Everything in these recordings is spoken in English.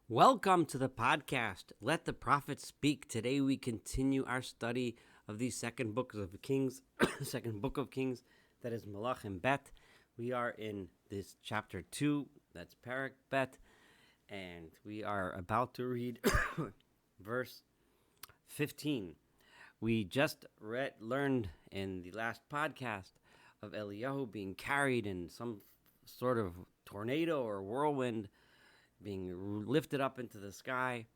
Welcome to the podcast, Let the Prophets Speak. Today we continue our study of the second book of Kings, second book of Kings, that is Malachim Bet. We are in this chapter 2, that's Parak Bet, and we are about to read verse 15. We just learned in the last podcast of Eliyahu being carried in some sort of tornado or whirlwind, being lifted up into the sky,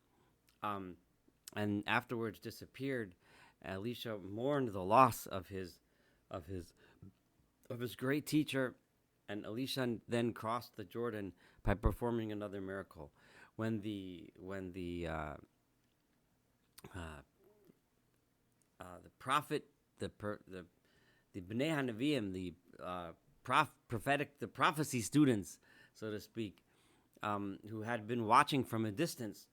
and afterwards disappeared. Elisha mourned the loss of his great teacher, and Elisha then crossed the Jordan by performing another miracle. When the prophet, the Bnei HaNeviim, the prophecy students, so to speak, who had been watching from a distance,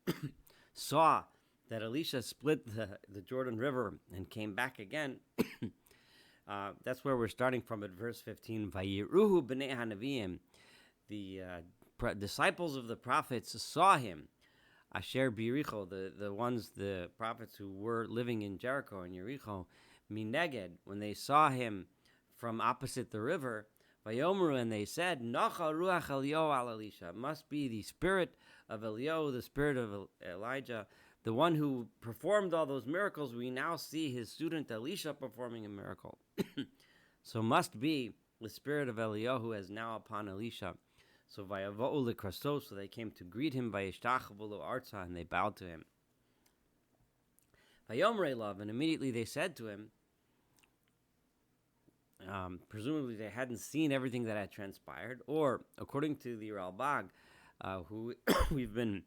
saw that Elisha split the Jordan River and came back again. That's where we're starting from at verse 15. Vayiruhu b'nei HaNeviim, the disciples of the prophets saw him. Asher b'Yericho, the prophets who were living in Jericho and Yericho, mineged, when they saw him from opposite the river, Vayomru, and they said, Nacha ruach Eliyahu al Elisha. It must be the spirit of Eliyahu, the spirit of Elijah, the one who performed all those miracles. We now see his student Elisha performing a miracle. So must be the spirit of Eliyahu is now upon Elisha. So vayavo'u lekraso, so they came to greet him, vayishtachavu lo arza, and they bowed to him. Vayomrei lav, and immediately they said to him, presumably they hadn't seen everything that had transpired, or according to the Ralbag, who we've been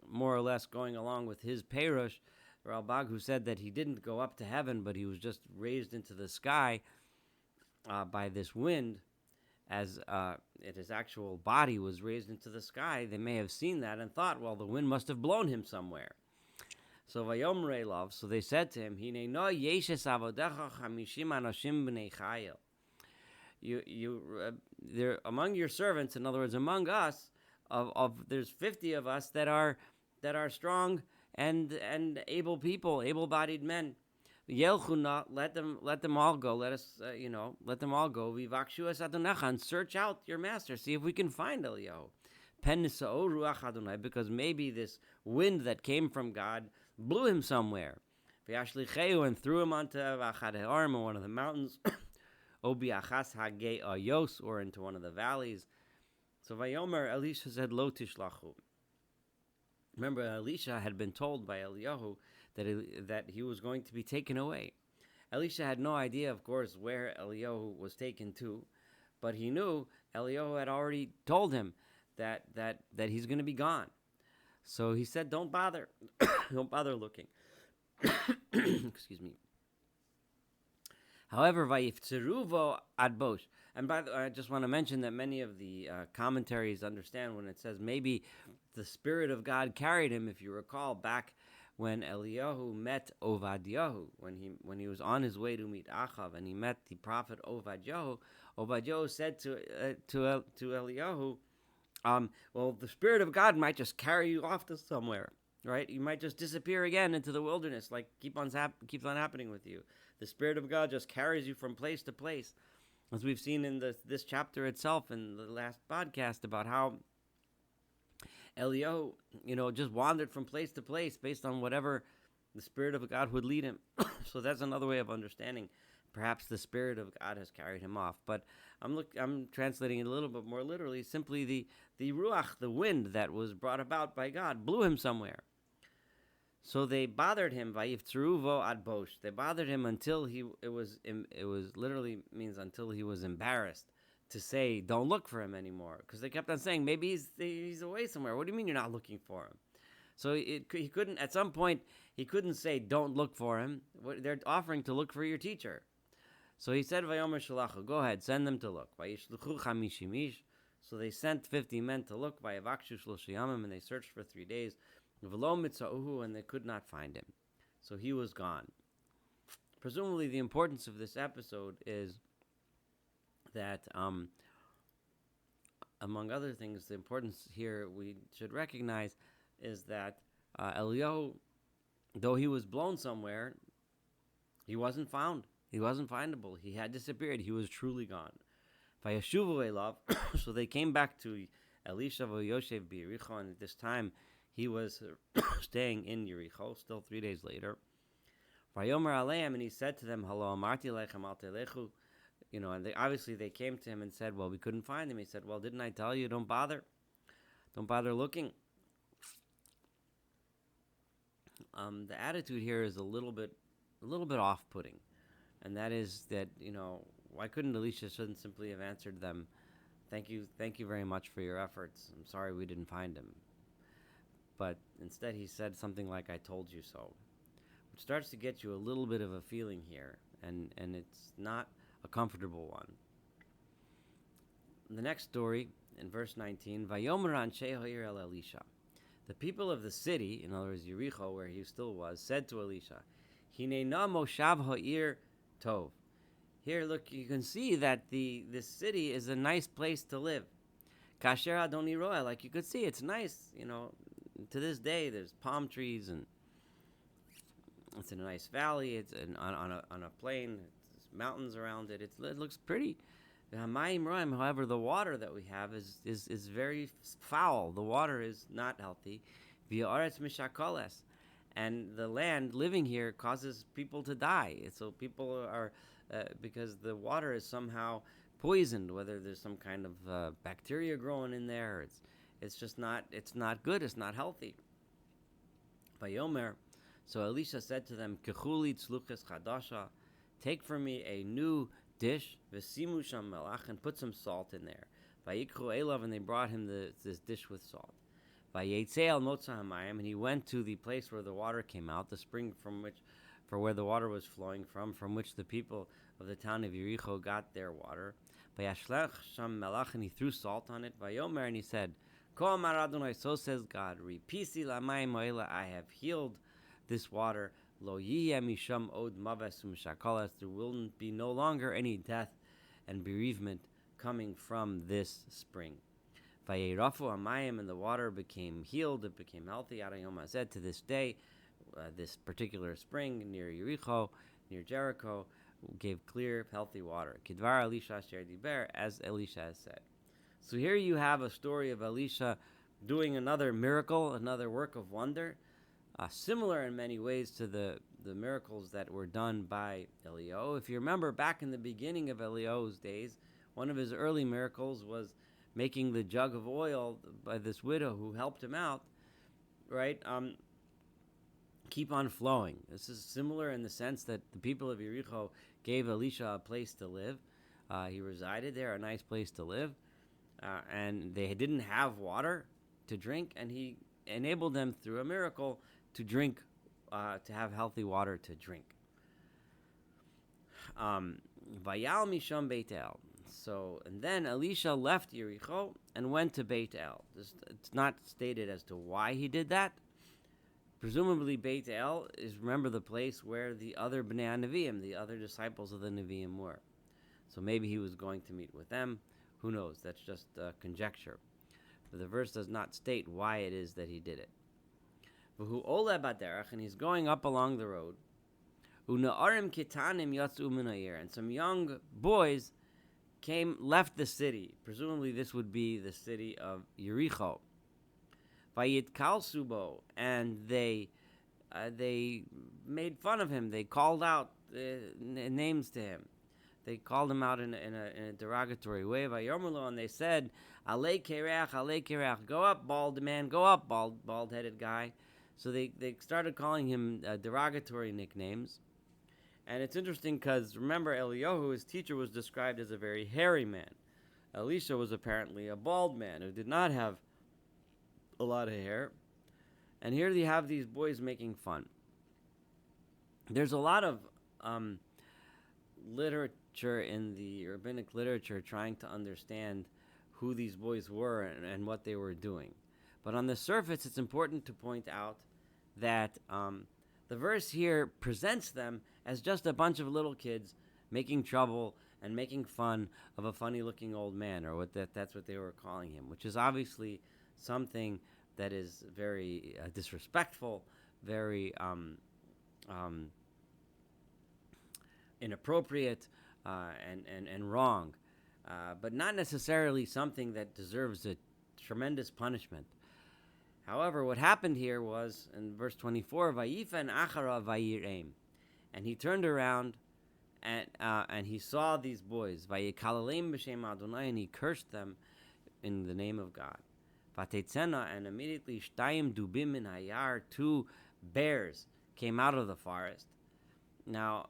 more or less going along with his Perush, Ralbag, who said that he didn't go up to heaven, but he was just raised into the sky by this wind, as his actual body was raised into the sky. They may have seen that and thought, well, the wind must have blown him somewhere. So Vayomrei lav, so they said to him, Hine no yeshes avodecha chamishim anoshim b'nei chayil. There among your servants, in other words, among us, there's 50 of us that are strong and able people, able-bodied men. Yelchuna, let them all go. Let us, let them all go. Vivakshu es Adonecha, and search out your master. See if we can find Eliyahu. Pen nisa'o ruach Adonai, because maybe this wind that came from God blew him somewhere. V'yashlicheu, and threw him onto V'achad ha'arim, one of the mountains, Obiachas hagei ayos, or into one of the valleys. So Vayomer, Elisha said, Lo tishlachu. Remember, Elisha had been told by Eliyahu that he was going to be taken away. Elisha had no idea, of course, where Eliyahu was taken to, but he knew Eliyahu had already told him that he's going to be gone. So he said, don't bother. Don't bother looking. Excuse me. However, vayifteruvo ad bosh. And by the way, I just want to mention that many of the commentaries understand when it says maybe the Spirit of God carried him. If you recall back when Eliyahu met Ovadiyahu, when he was on his way to meet Achav, and he met the prophet Ovadiyahu, Ovadiyahu said to Eliyahu, well, the Spirit of God might just carry you off to somewhere, right? You might just disappear again into the wilderness, like keeps on happening with you. The Spirit of God just carries you from place to place, as we've seen in this chapter itself in the last podcast about how Eliyahu, just wandered from place to place based on whatever the Spirit of God would lead him. So that's another way of understanding. Perhaps the Spirit of God has carried him off. But I'm translating it a little bit more literally. Simply the ruach, the wind that was brought about by God, blew him somewhere. So they bothered him. Vayifteruvo ad bosh. They bothered him until it was literally means until he was embarrassed to say, don't look for him anymore. Because they kept on saying, maybe he's away somewhere. What do you mean you're not looking for him? So he couldn't, at some point, he couldn't say, don't look for him. They're offering to look for your teacher. So he said, Vayomer shalachu, go ahead, send them to look. Vayishluchu chamishim ish. So they sent 50 men to look, Vayavakshu shlosh yamim, and they searched for 3 days. V'lo mitzauhu, and they could not find him. So he was gone. Presumably the importance of this episode is that Among other things, the importance here we should recognize is that Eliyahu, though he was blown somewhere, he wasn't found. He wasn't findable. He had disappeared. He was truly gone. Vayashuvu elav. So they came back to Elisha v'Yoshev b'Yericho, and at this time he was staying in Yericho. Still 3 days later. Vayomer aleim, and he said to them, "Hello, amarti lechem al telechu." And obviously they came to him and said, "Well, we couldn't find him." He said, "Well, didn't I tell you? Don't bother looking." The attitude here is a little bit off-putting, and that is that why couldn't Elisha shouldn't simply have answered them, thank you very much for your efforts. I'm sorry we didn't find him. But instead he said something like, "I told you so," which starts to get you a little bit of a feeling here, and it's not a comfortable one. The next story in verse 19, Vayomer anshe ha'ir el Elisha. The people of the city, in other words Yericho, where he still was, said to Elisha, Hinena moshav ha'ir tov. Here, look, you can see that this city is a nice place to live. Kasher adoni roa, like you could see, it's nice. To this day, there's palm trees, and it's in a nice valley. It's on a plain. There's mountains around it. It looks pretty. However, the water that we have is very foul. The water is not healthy. And the land living here causes people to die. So people are, because the water is somehow poisoned, whether there's some kind of bacteria growing in there. It's just not good. It's not healthy. Vayomer, so Elisha said to them, Kechuli tzluches chadasha, take for me a new dish, v'simu sham melach, and put some salt in there. Vayikchu elav, and they brought him this dish with salt. Vayetze al motza hamayim, and he went to the place where the water came out, the spring for where the water was flowing from which the people of the town of Yericho got their water. Vayashlech sham melach, and he threw salt on it. Vayomer, and he said, Ko amar Adonai, so says God, Ripisi lamayim oila, I have healed this water. Lo yiyeh misham od maves umshakalas, there will be no longer any death and bereavement coming from this spring. Vayerafu amayim, and the water became healed, it became healthy. Adayom hazeh, to this day, this particular spring near Yericho, near Jericho, gave clear, healthy water. Kidvar Elisha asher diber, as Elisha has said. So here you have a story of Elisha doing another miracle, another work of wonder, similar in many ways to the miracles that were done by Eliyahu. If you remember, back in the beginning of Eliyahu's days, one of his early miracles was making the jug of oil by this widow who helped him out, right? Keep on flowing. This is similar in the sense that the people of Yericho gave Elisha a place to live. He resided there, a nice place to live. And they didn't have water to drink, and he enabled them through a miracle to drink, to have healthy water to drink. Vayal misham Beit El. So, and then Elisha left Yericho and went to Beit El. It's not stated as to why he did that. Presumably Beit El is, remember, the place where the other Bnei Nevi'im, the other disciples of the Nevi'im, were. So maybe he was going to meet with them. Who knows? That's just conjecture. But the verse does not state why it is that he did it. V'hu ole baderech, and he's going up along the road. U'na'arim kitanim yatzu min ha'ir, and some young boys left the city. Presumably this would be the city of Yericho. Vayitkalsu bo, and they made fun of him. They called out names to him. They called him out in a derogatory way. Vayomerlo, and they said, "Alei kereach, go up, bald man, go up, bald-headed guy." So they started calling him derogatory nicknames. And it's interesting because, remember, Eliyahu, his teacher, was described as a very hairy man. Elisha was apparently a bald man who did not have a lot of hair. And here you have these boys making fun. There's a lot of literature in the rabbinic literature trying to understand who these boys were and what they were doing. But on the surface, it's important to point out that the verse here presents them as just a bunch of little kids making trouble and making fun of a funny-looking old man, or that's what they were calling him, which is obviously something that is very disrespectful, very um, inappropriate, and wrong, but not necessarily something that deserves a tremendous punishment. However, what happened here was in verse 24, Vayifen achara vayirem, and he turned around and he saw these boys, Vayikalaleim b'shem Adonai, and he cursed them in the name of God. Vatetzena, and immediately shtayim dubim min hayar, two bears came out of the forest. Now,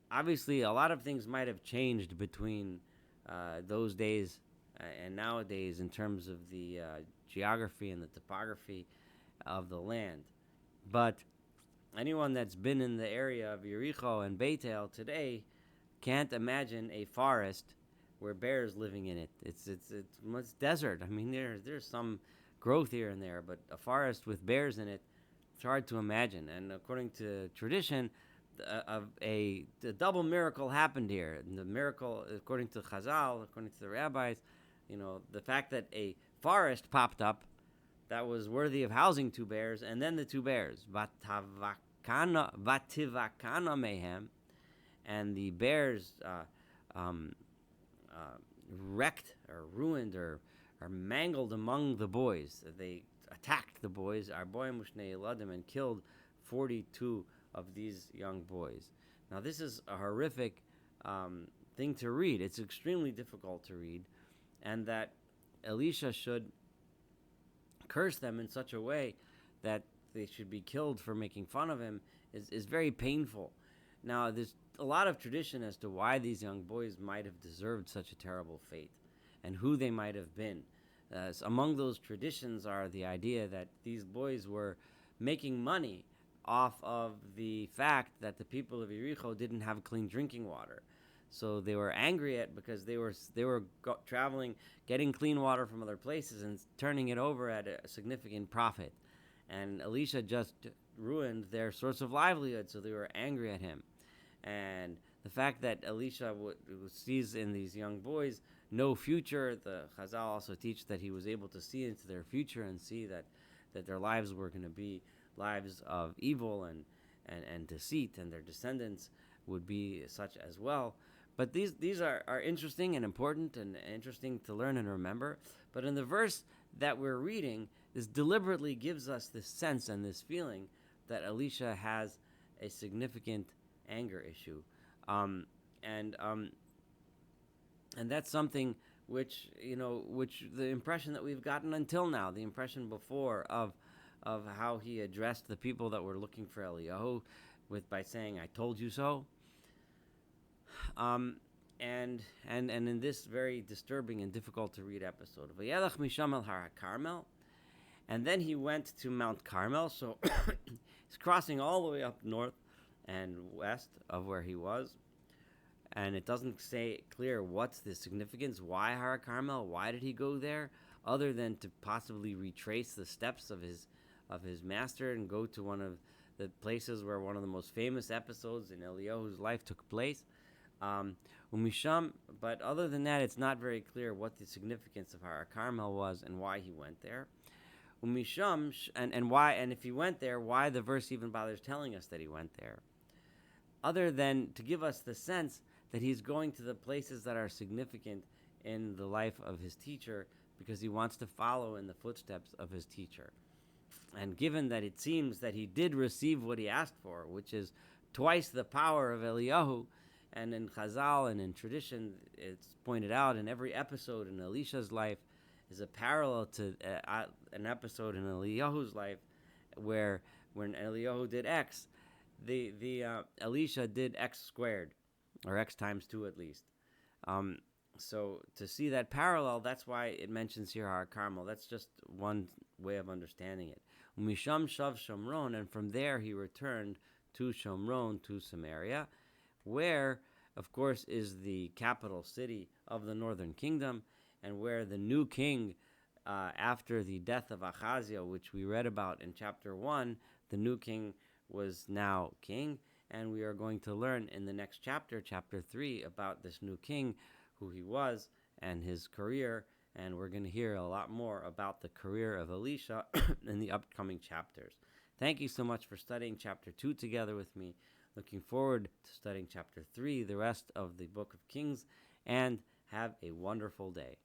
obviously, a lot of things might have changed between those days and nowadays in terms of the geography and the topography of the land. But anyone that's been in the area of Yericho and Beitel today can't imagine a forest where bears living in it. It's desert. I mean, there's some growth here and there, but a forest with bears in it, it's hard to imagine. And according to tradition, a double miracle happened here. And the miracle, according to Chazal, according to the rabbis, the fact that a forest popped up that was worthy of housing two bears, and then the two bears, vativakana mehem, and the bears wrecked or ruined or mangled among the boys. They attacked the boys, Arboim Ushne Eladim, and killed 42 of these young boys. Now, this is a horrific thing to read. It's extremely difficult to read, and that Elisha should curse them in such a way that they should be killed for making fun of him is very painful. Now, there's a lot of tradition as to why these young boys might have deserved such a terrible fate and who they might have been. So among those traditions are the idea that these boys were making money off of the fact that the people of Yericho didn't have clean drinking water. So they were angry at because they were traveling, getting clean water from other places and turning it over at a significant profit. And Elisha just ruined their source of livelihood, so they were angry at him. And the fact that Elisha sees in these young boys no future, the Chazal also teach that he was able to see into their future and see that their lives were going to be lives of evil and deceit, and their descendants would be such as well. But these are interesting and important and interesting to learn and remember. But in the verse that we're reading, this deliberately gives us this sense and this feeling that Elisha has a significant anger issue. And that's something which the impression that we've gotten until now, the impression before of how he addressed the people that were looking for Eliyahu by saying, "I told you so." And in this very disturbing and difficult to read episode, Vayelach misham el har Carmel, and then he went to Mount Carmel. So he's crossing all the way up north and west of where he was, and it doesn't say clear what's the significance. Why Har Carmel? Why did he go there? Other than to possibly retrace the steps of his master and go to one of the places where one of the most famous episodes in Eliyahu's life took place. But other than that, it's not very clear what the significance of Har Carmel was and why he went there. Umisham, and why, and if he went there, why the verse even bothers telling us that he went there, other than to give us the sense that he's going to the places that are significant in the life of his teacher because he wants to follow in the footsteps of his teacher. And given that it seems that he did receive what he asked for, which is twice the power of Eliyahu, and in Chazal and in tradition, it's pointed out in every episode in Elisha's life is a parallel to an episode in Eliyahu's life where when Eliyahu did X, the Elisha did X squared, or X times 2 at least. So to see that parallel, that's why it mentions here Har Carmel. That's just one way of understanding it. Misham Shav Shomron, and from there he returned to Shomron, to Samaria, where, of course, is the capital city of the northern kingdom, and where the new king, after the death of Achaziah, which we read about in chapter 1, the new king was now king, and we are going to learn in the next chapter, chapter 3, about this new king, who he was, and his career. And we're going to hear a lot more about the career of Elisha in the upcoming chapters. Thank you so much for studying chapter 2 together with me. Looking forward to studying chapter 3, the rest of the book of Kings, and have a wonderful day.